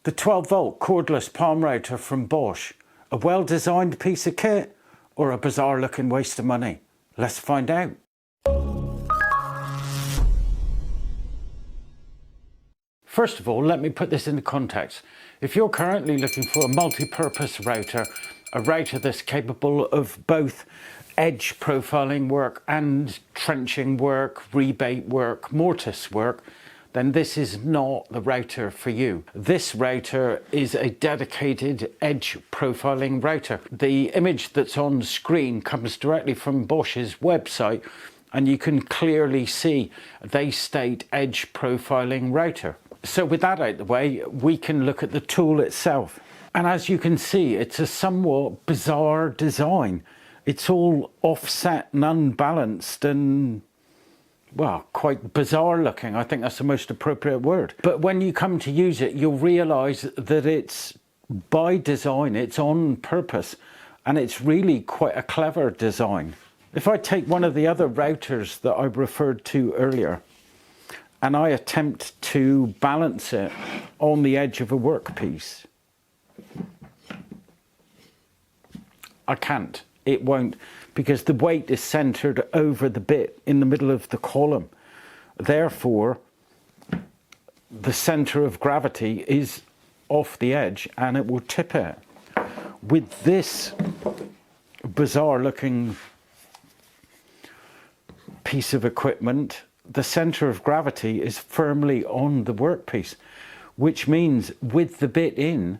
The 12-volt cordless palm router from Bosch, a well-designed piece of kit or a bizarre-looking waste of money? Let's find out. First of all, let me put this into context. If you're currently looking for a multi-purpose router, a router that's capable of both edge profiling work and trenching work, rebate work, mortise work, then this is not the router for you. This router is a dedicated edge profiling router. The image that's on screen comes directly from Bosch's website, and you can clearly see they state edge profiling router. So with that out of the way, we can look at the tool itself. And as you can see, it's a somewhat bizarre design. It's all offset and unbalanced and, well, quite bizarre looking. I think that's the most appropriate word. But when you come to use it, you'll realise that it's by design, it's on purpose, and it's really quite a clever design. If I take one of the other routers that I referred to earlier, and I attempt to balance it on the edge of a workpiece, I can't. It won't, because the weight is centered over the bit in the middle of the column. Therefore, the center of gravity is off the edge and it will tip it. With this bizarre looking piece of equipment, the center of gravity is firmly on the workpiece, which means with the bit in,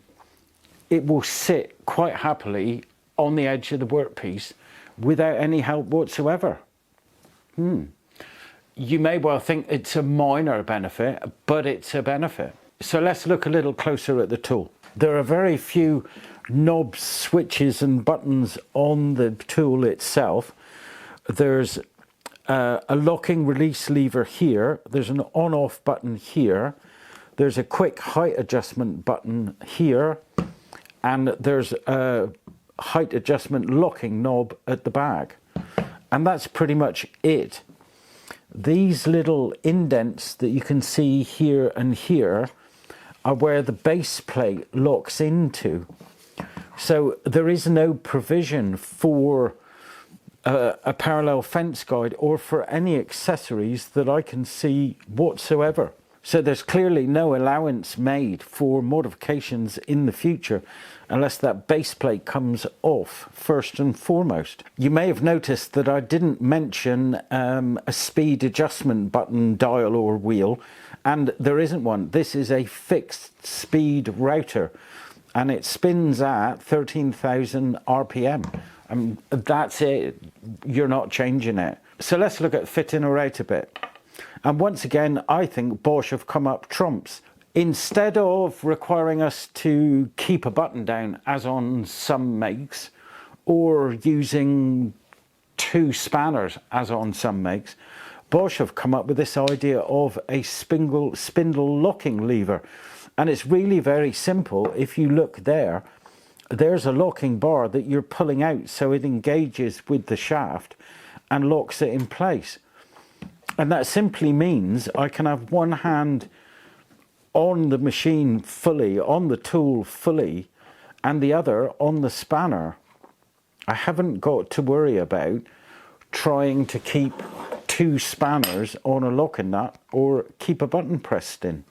it will sit quite happily on the edge of the workpiece without any help whatsoever. You may well think it's a minor benefit, but it's a benefit. So let's look a little closer at the tool. There are very few knobs, switches and buttons on the tool itself. There's a locking release lever here. There's an on-off button here. There's a quick height adjustment button here. And there's a height adjustment locking knob at the back, and that's pretty much it. These little indents that you can see here and here are where the base plate locks into, so there is no provision for a parallel fence guide or for any accessories that I can see whatsoever. So there's clearly no allowance made for modifications in the future unless that base plate comes off first and foremost. You may have noticed that I didn't mention a speed adjustment button, dial or wheel, and there isn't one. This is a fixed speed router and it spins at 13,000 RPM. That's it, you're not changing it. So let's look at fitting her out a bit. And once again, I think Bosch have come up trumps. Instead of requiring us to keep a button down, as on some makes, or using two spanners, as on some makes, Bosch have come up with this idea of a spindle locking lever. And it's really very simple. If you look there, there's a locking bar that you're pulling out so it engages with the shaft and locks it in place. And that simply means I can have one hand on the machine fully, on the tool fully, and the other on the spanner. I haven't got to worry about trying to keep two spanners on a locking nut or keep a button pressed in.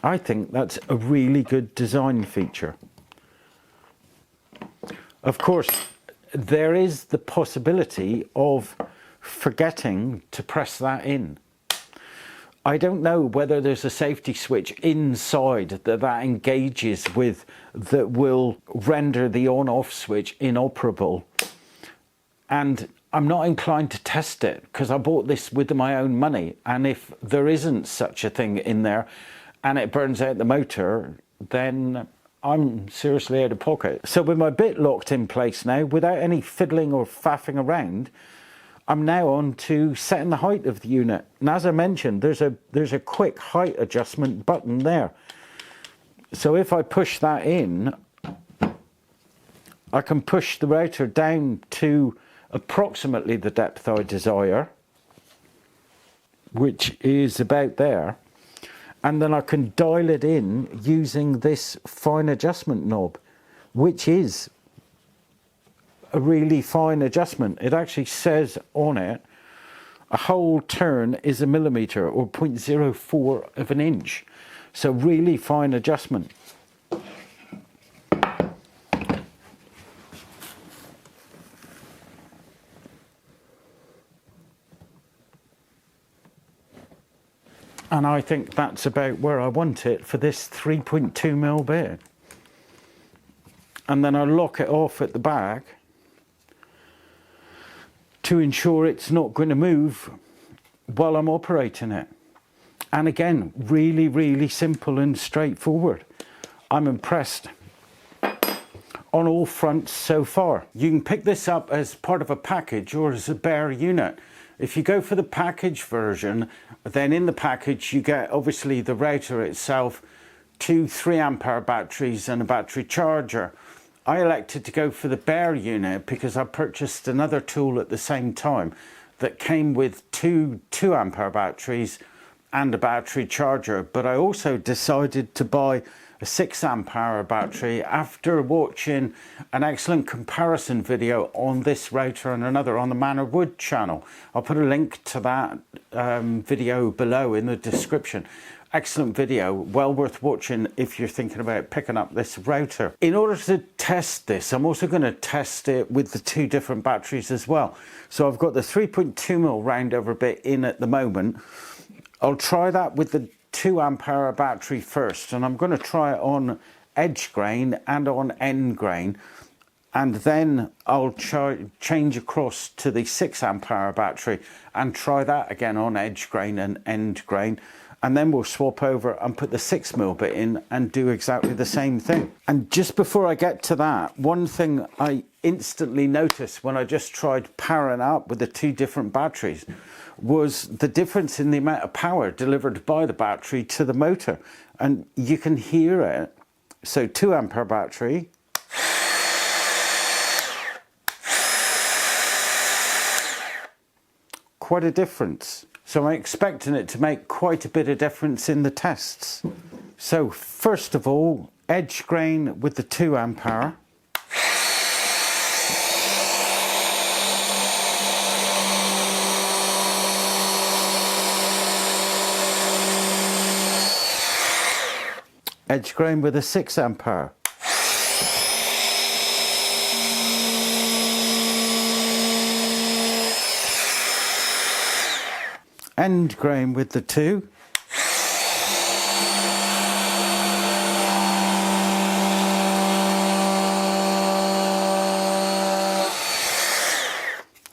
I think that's a really good design feature. Of course, there is the possibility of forgetting to press that in. I don't know whether there's a safety switch inside that engages with that will render the on-off switch inoperable. And I'm not inclined to test it because I bought this with my own money. And if there isn't such a thing in there and it burns out the motor, then I'm seriously out of pocket. So with my bit locked in place now, without any fiddling or faffing around, I'm now on to setting the height of the unit. And as I mentioned, there's a quick height adjustment button there. So if I push that in, I can push the router down to approximately the depth I desire. which is about there. And then I can dial it in using this fine adjustment knob, which is a really fine adjustment. It actually says on it, a whole turn is a millimetre or 0.04 of an inch. So really fine adjustment. And I think that's about where I want it for this 3.2mm bit. And then I lock it off at the back to ensure it's not going to move while I'm operating it. And again, really, really simple and straightforward. I'm impressed on all fronts so far. You can pick this up as part of a package or as a bare unit. If you go for the package version, then in the package you get obviously the router itself, 2 3-ampere batteries and a battery charger. I elected to go for the bare unit because I purchased another tool at the same time that came with 2 2-ampere batteries and a battery charger, but I also decided to buy a 6-ampere battery after watching an excellent comparison video on this router and another on the Manor Wood channel. I'll put a link to that video below in the description. Excellent video, well worth watching if you're thinking about picking up this router. In order to test this, I'm also going to test it with the 2 different batteries as well. So I've got the 3.2mm round over bit in at the moment. I'll try that with the 2-ampere battery first, and I'm going to try it on edge grain and on end grain, and then I'll change across to the 6-ampere battery and try that again on edge grain and end grain, and then we'll swap over and put the 6mm bit in and do exactly the same thing. And just before I get to that, one thing I instantly noticed when I just tried powering up with the 2 different batteries was the difference in the amount of power delivered by the battery to the motor, and you can hear it. So 2-ampere battery, quite a difference. So I'm expecting it to make quite a bit of difference in the tests. So first of all, edge grain with the 2-ampere. Edge grain with a 6-ampere. End grain with the 2.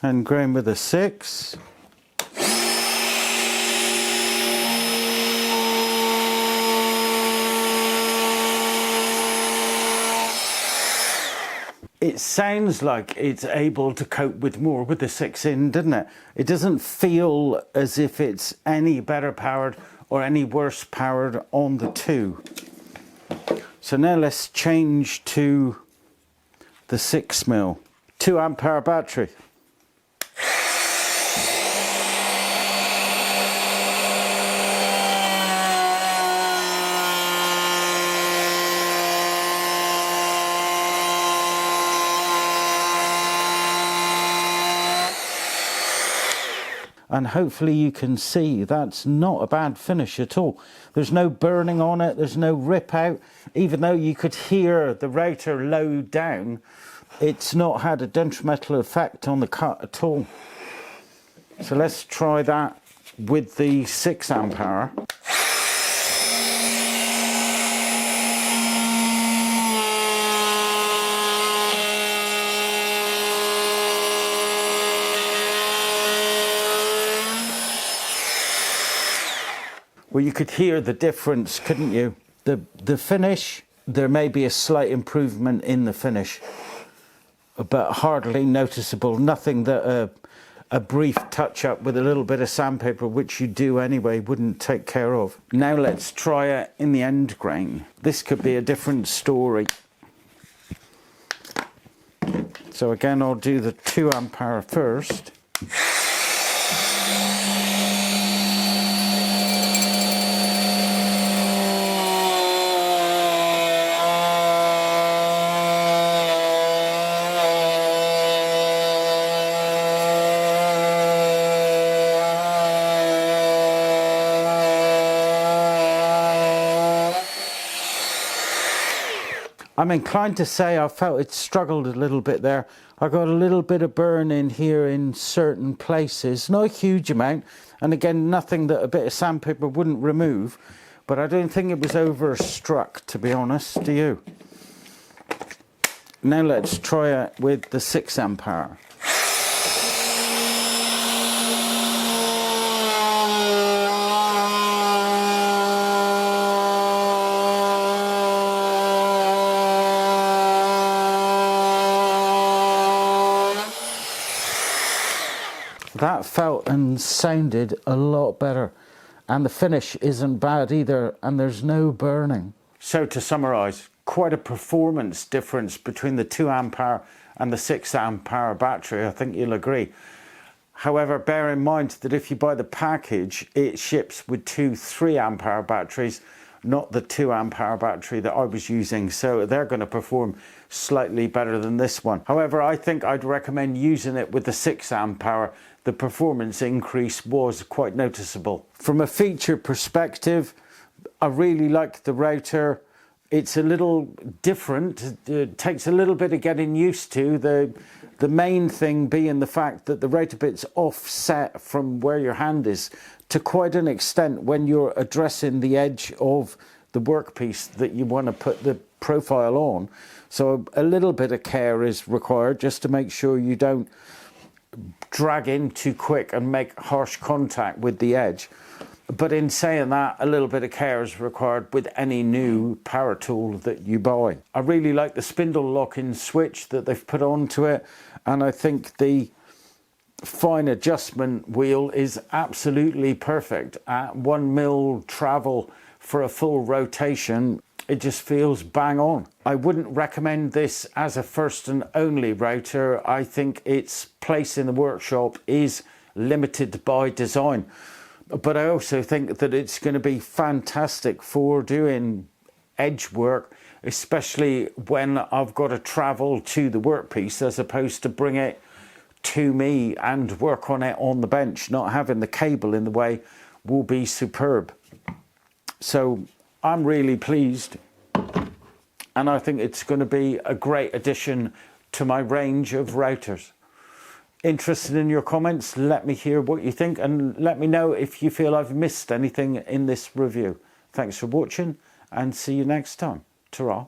End grain with a 6. It sounds like it's able to cope with more with the 6 in, doesn't it? It doesn't feel as if it's any better powered or any worse powered on the 2. So now let's change to the 6mm 2-ampere battery. And hopefully you can see that's not a bad finish at all. There's no burning on it, there's no rip out. Even though you could hear the router low down, it's not had a detrimental effect on the cut at all. So let's try that with the 6-ampere. Well, you could hear the difference, couldn't you? The finish, there may be a slight improvement in the finish, but hardly noticeable. Nothing that a brief touch-up with a little bit of sandpaper, which you do anyway, wouldn't take care of. Now let's try it in the end grain. This could be a different story. So again, I'll do the 2-ampere first. I'm inclined to say I felt it struggled a little bit there. I got a little bit of burn in here in certain places, not a huge amount, and again nothing that a bit of sandpaper wouldn't remove, but I don't think it was overstruck, to be honest. Do you? Now let's try it with the 6 amp hour. That felt and sounded a lot better, and the finish isn't bad either, and there's no burning. So to summarise, quite a performance difference between the 2 amp hour and the 6 amp hour battery, I think you'll agree. However, bear in mind that if you buy the package, it ships with 2 3 amp hour batteries, not the 2 amp hour battery that I was using, so they're going to perform slightly better than this one. However, I think I'd recommend using it with the 6 amp hour. The performance increase was quite noticeable. From a feature perspective, I really like the router. It's a little different. It takes a little bit of getting used to. The main thing being the fact that the router bit's offset from where your hand is to quite an extent when you're addressing the edge of the workpiece that you want to put the profile on. So a little bit of care is required just to make sure you don't drag in too quick and make harsh contact with the edge. But in saying that, a little bit of care is required with any new power tool that you buy. I really like the spindle lock-in switch that they've put onto it, and I think the fine adjustment wheel is absolutely perfect. At 1mm travel for a full rotation, it just feels bang on. I wouldn't recommend this as a first and only router. I think its place in the workshop is limited by design. But I also think that it's going to be fantastic for doing edge work, especially when I've got to travel to the workpiece as opposed to bring it to me and work on it on the bench. Not having the cable in the way will be superb. So I'm really pleased, and I think it's going to be a great addition to my range of routers. Interested in your comments? Let me hear what you think, and let me know if you feel I've missed anything in this review. Thanks for watching, and see you next time. Ta-ra.